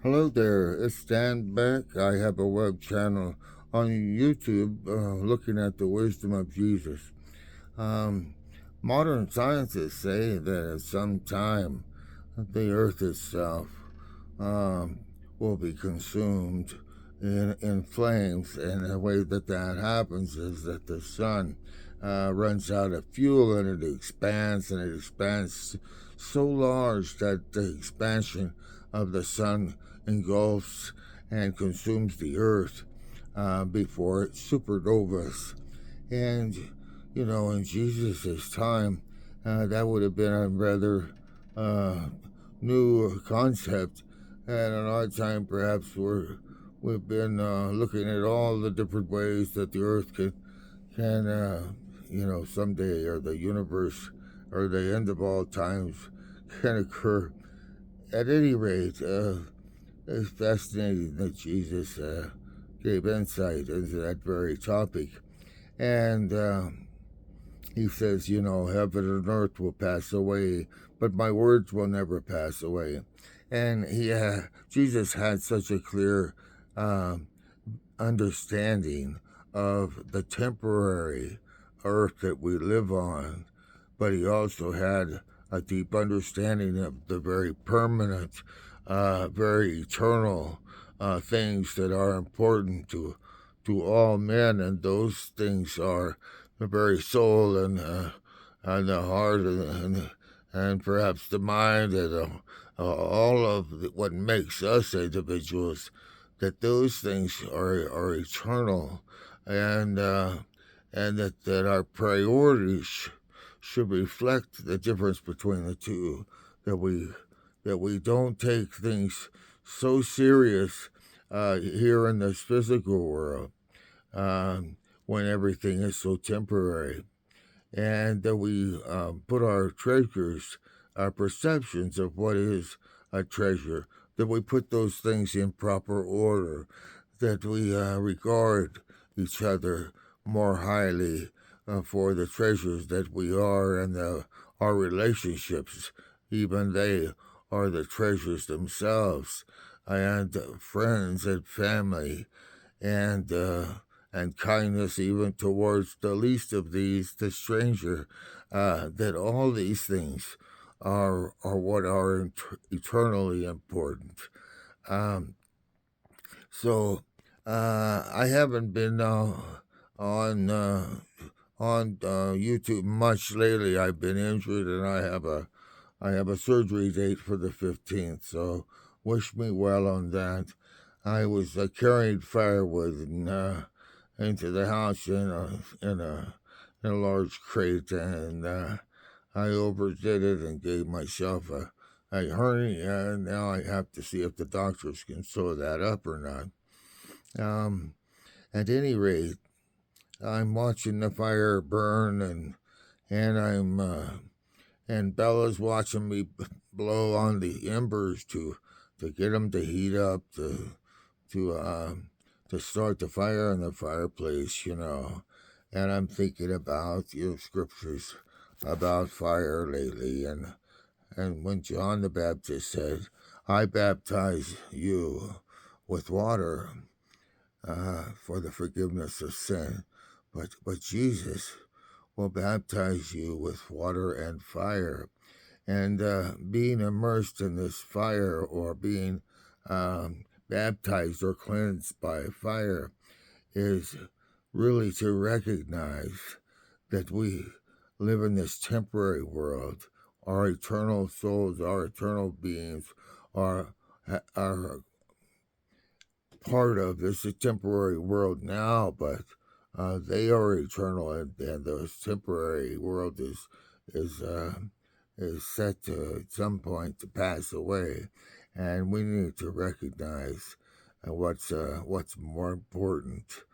Hello there, it's Dan Beck. I have a web channel on YouTube looking at the wisdom of Jesus. Um, Modern scientists say that at some time the earth itself um, will be consumed in flames, and the way that happens is that the sun runs out of fuel and it expands so large that the expansion of the sun engulfs and consumes the earth before it supernovas. And, in Jesus' time, that would have been a rather uh, new concept. And in our time, perhaps we've been looking at all the different ways that the earth can someday, or the universe, or the end of all times can occur. At any rate, it's fascinating that Jesus gave insight into that very topic. And he says, heaven and earth will pass away, but my words will never pass away. And Jesus had such a clear uh, understanding of the temporary earth that we live on, but he also had a deep understanding of the very permanent, very eternal things that are important to all men, and those things are the very soul and the heart and perhaps the mind and all of what makes us individuals. That those things are eternal, and that our priorities should reflect the difference between the two. That we don't take things so serious here in this physical world, when everything is so temporary, and that we put our treasures, our perceptions of what is a treasure, that we put those things in proper order, that we regard each other more highly for the treasures that we are, and our relationships, even they are the treasures themselves, and friends and family, and kindness even towards the least of these, the stranger. That all these things are what are eternally important. Um, so I haven't been on YouTube much lately. I've been injured, and I have a surgery date for the 15th. So wish me well on that. I was carrying firewood into the house in a large crate, and I overdid it and gave myself a hernia, and now I have to see if the doctors can sew that up or not. Um, at any rate, I'm watching the fire burn, and and Bella's watching me blow on the embers to get them to heat up to start the fire in the fireplace. And I'm thinking about scriptures about fire lately, and when John the Baptist said, "I baptize you with water for the forgiveness of sin," but Jesus will baptize you with water and fire. And being immersed in this fire, or being baptized or cleansed by fire, is really to recognize that we live in this temporary world. Our eternal souls, our eternal beings, are part of this temporary world now, but they are eternal, and this temporary world is set to at some point to pass away, and we need to recognize what's more important,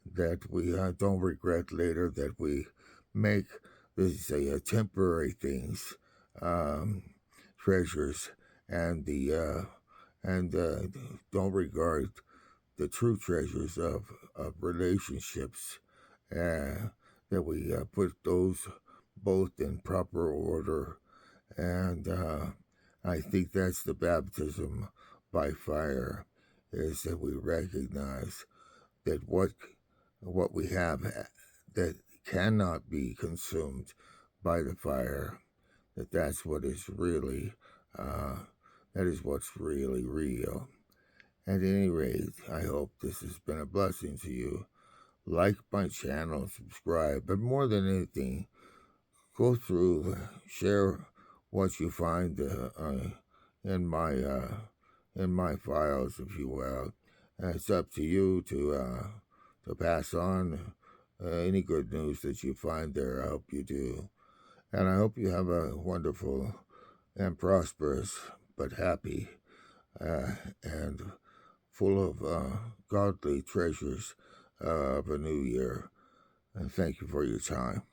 that we don't regret later that we make these temporary things um, treasures, and the and don't regard the true treasures of relationships, that we put those both in proper order. And I think that's the baptism by fire is that we recognize that what we have that cannot be consumed by the fire, that's what is really, that is what's really real. At any rate, I hope this has been a blessing to you. Like my channel, subscribe, but more than anything, go through, share what you find in my files, if you will. And it's up to you to pass on any good news that you find there. I hope you do, and I hope you have a wonderful and prosperous but happy and full of godly treasures of a new year. And thank you for your time.